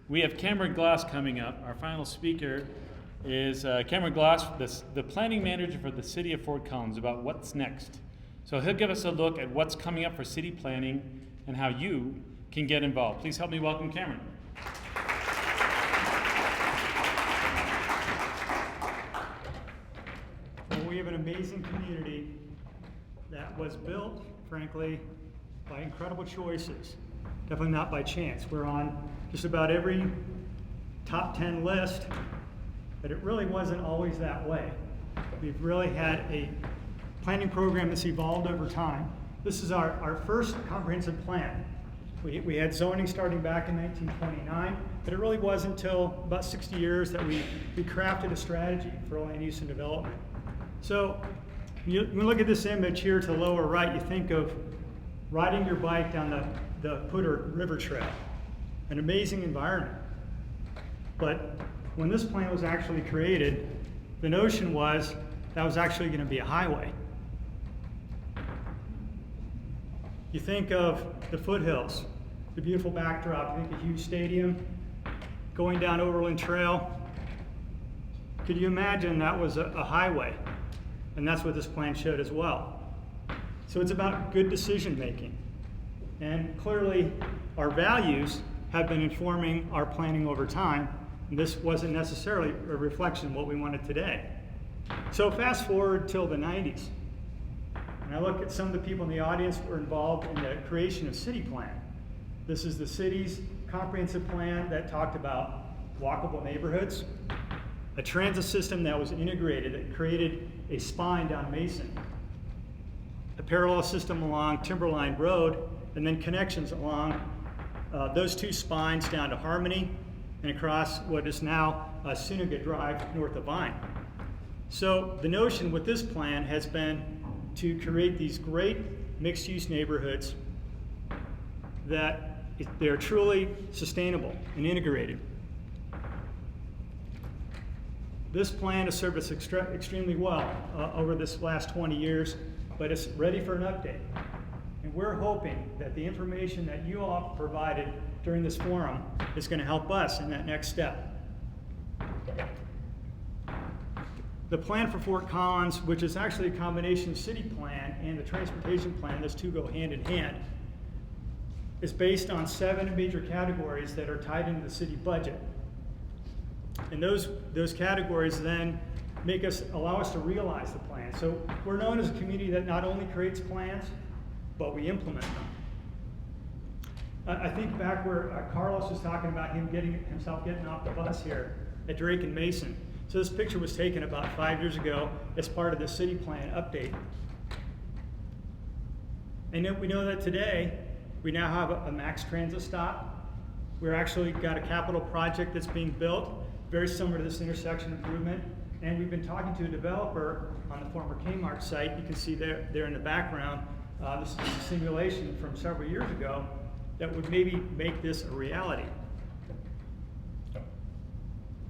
We have Cameron Glass coming up. Our final speaker is Cameron Glass, the planning manager for the city of Fort Collins, about what's next. So he'll give us a look at what's coming up for city planning and how you can get involved. Please help me welcome Cameron. Well, we have an amazing community that was built, frankly, by incredible choices. Definitely not by chance. We're on just about every top 10 list, but it really wasn't always that way. We've really had a planning program that's evolved over time. This is our first comprehensive plan. We had zoning starting back in 1929, but it really wasn't until about 60 years that we crafted a strategy for land use and development. So when you look at this image here to the lower right, you think of riding your bike down the Poudre River Trail, an amazing environment. But when this plan was actually created, the notion was that was actually going to be a highway. You think of the foothills, the beautiful backdrop, you think of Hughes Stadium, going down Overland Trail. Could you imagine that was a highway? And that's what this plan showed as well. So it's about good decision making. And clearly our values have been informing our planning over time. And this wasn't necessarily a reflection of what we wanted today. So fast forward till the 90s. And I look at some of the people in the audience who were involved in the creation of City Plan. This is the city's comprehensive plan that talked about walkable neighborhoods, a transit system that was integrated, that created a spine down Mason, a parallel system along Timberline Road, and then connections along those two spines down to Harmony and across what is now Sunaga Drive north of Vine. So the notion with this plan has been to create these great mixed-use neighborhoods that they're truly sustainable and integrated. This plan has served us extremely well over this last 20 years, but it's ready for an update. And we're hoping that the information that you all provided during this forum is going to help us in that next step. The plan for Fort Collins, which is actually a combination of city plan and the transportation plan, those two go hand in hand, is based on 7 major categories that are tied into the city budget. And those categories then allow us to realize the plan. So we're known as a community that not only creates plans, but we implement them. I think back where Carlos was talking about himself getting off the bus here at Drake and Mason. So this picture was taken about 5 years ago as part of the city plan update. And we know that today we now have a max transit stop. We're actually got a capital project that's being built, very similar to this intersection improvement. And we've been talking to a developer on the former Kmart site. You can see there in the background, this is a simulation from several years ago that would maybe make this a reality.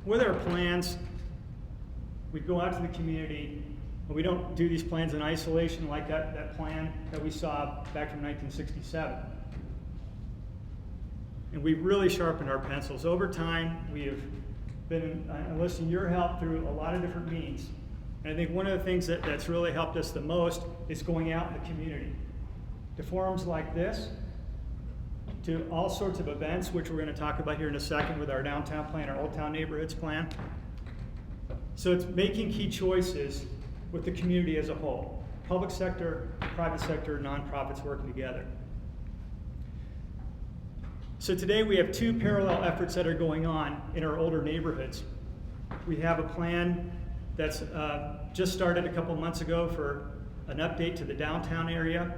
With our plans, we go out to the community, and we don't do these plans in isolation like that plan that we saw back from 1967. And we've really sharpened our pencils. Over time, we have been enlisting your help through a lot of different means. And I think one of the things that's really helped us the most is going out in the community. To forums like this, to all sorts of events, which we're going to talk about here in a second with our downtown plan, our Old Town Neighborhoods plan. So it's making key choices with the community as a whole. Public sector, private sector, nonprofits working together. So today we have 2 parallel efforts that are going on in our older neighborhoods. We have a plan that's just started a couple months ago for an update to the downtown area,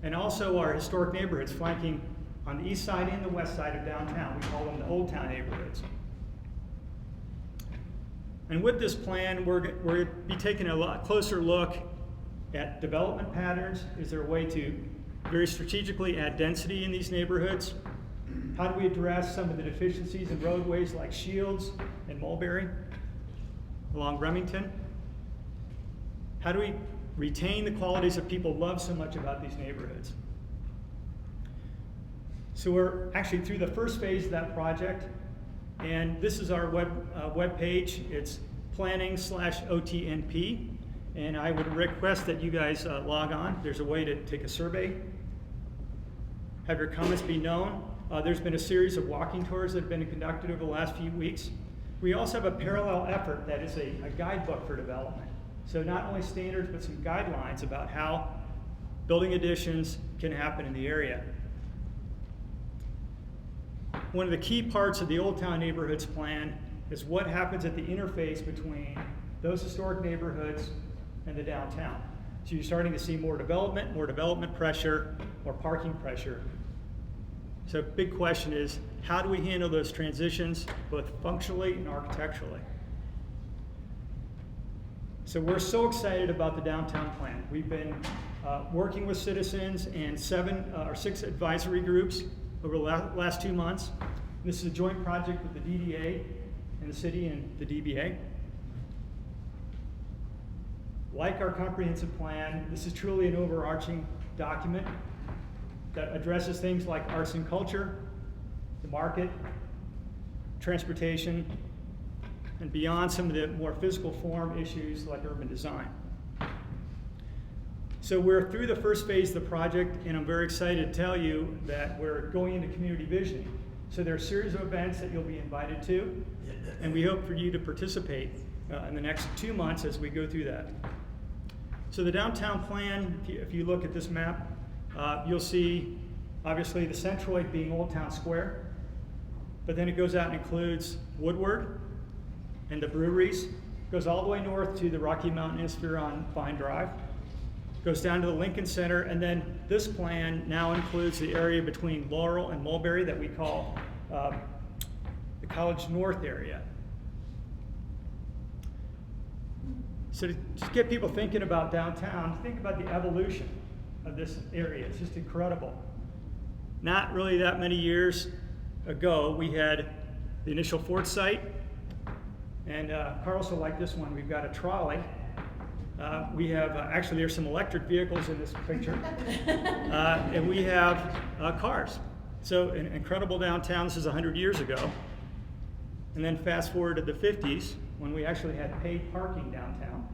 and also our historic neighborhoods flanking on the east side and the west side of downtown. We call them the Old Town neighborhoods. And with this plan, we're going to be taking a lot closer look at development patterns. Is there a way to very strategically add density in these neighborhoods? How do we address some of the deficiencies in roadways like Shields and Mulberry along Remington? How do we retain the qualities that people love so much about these neighborhoods? So we're actually through the first phase of that project, And this is our web page. It's planning/OTNP. And I would request that you guys log on. There's a way to take a survey, have your comments be known. There's been a series of walking tours that have been conducted over the last few weeks. We also have a parallel effort that is a guidebook for development. So not only standards, but some guidelines about how building additions can happen in the area. One of the key parts of the Old Town Neighborhoods Plan is what happens at the interface between those historic neighborhoods and the downtown. So you're starting to see more development pressure, more parking pressure. So big question is, how do we handle those transitions, both functionally and architecturally? So we're so excited about the downtown plan. We've been working with citizens and 6 advisory groups over the last 2 months. This is a joint project with the DDA and the city and the DBA. Like our comprehensive plan, this is truly an overarching document that addresses things like arts and culture, the market, transportation, and beyond some of the more physical form issues like urban design. So we're through the first phase of the project, and I'm very excited to tell you that we're going into community visioning. So there are a series of events that you'll be invited to, and we hope for you to participate in the next 2 months as we go through that. So the downtown plan, if you look at this map, you'll see obviously the centroid being Old Town Square, but then it goes out and includes Woodward and the breweries, goes all the way north to the Rocky Mountain Insphere on Vine Drive, goes down to the Lincoln Center, and then this plan now includes the area between Laurel and Mulberry that we call the College North area. So to just get people thinking about downtown, think about the evolution of this area. It's just incredible. Not really that many years ago, we had the initial Ford site, and Carlos will like this one. We've got a trolley. We have, actually there's some electric vehicles in this picture, and we have cars. So an incredible downtown. This is 100 years ago. And then fast forward to the 50s, when we actually had paid parking downtown.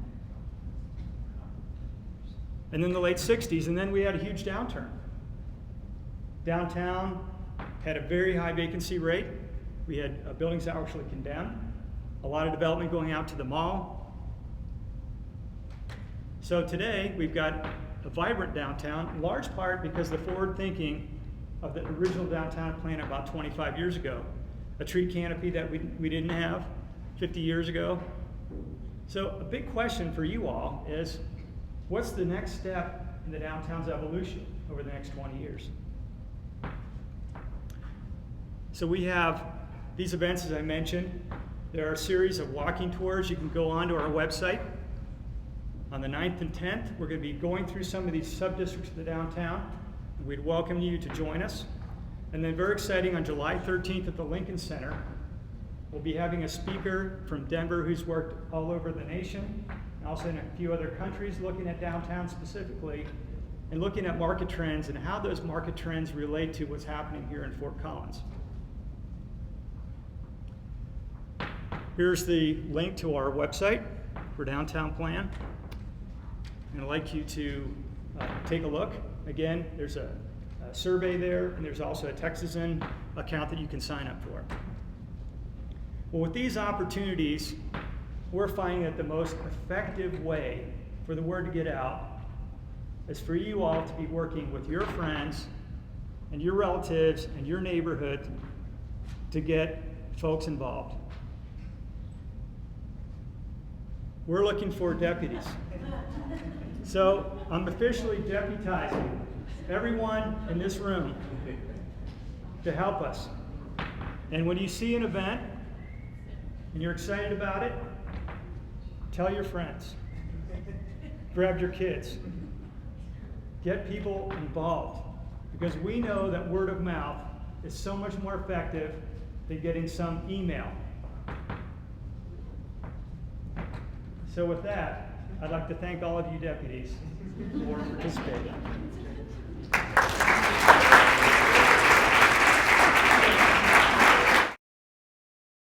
And then the late 60s, and then we had a huge downturn. Downtown had a very high vacancy rate. We had buildings that were actually condemned. A lot of development going out to the mall. So today, we've got a vibrant downtown, in large part because of the forward thinking of the original downtown plan about 25 years ago. A tree canopy that we didn't have 50 years ago. So a big question for you all is, what's the next step in the downtown's evolution over the next 20 years? So we have these events, as I mentioned. There are a series of walking tours. You can go onto our website. On the 9th and 10th, we're going to be going through some of these sub-districts of the downtown. We'd welcome you to join us. And then very exciting, on July 13th at the Lincoln Center, we'll be having a speaker from Denver who's worked all over the nation, and also in a few other countries, looking at downtown specifically, and looking at market trends and how those market trends relate to what's happening here in Fort Collins. Here's the link to our website for Downtown Plan. And I'd like you to take a look. Again, there's a survey there, and there's also a Texazen account that you can sign up for. Well, with these opportunities, we're finding that the most effective way for the word to get out is for you all to be working with your friends and your relatives and your neighborhood to get folks involved. We're looking for deputies. So I'm officially deputizing everyone in this room to help us. And when you see an event and you're excited about it, tell your friends. Grab your kids. Get people involved. Because we know that word of mouth is so much more effective than getting some email. So with that, I'd like to thank all of you deputies for participating.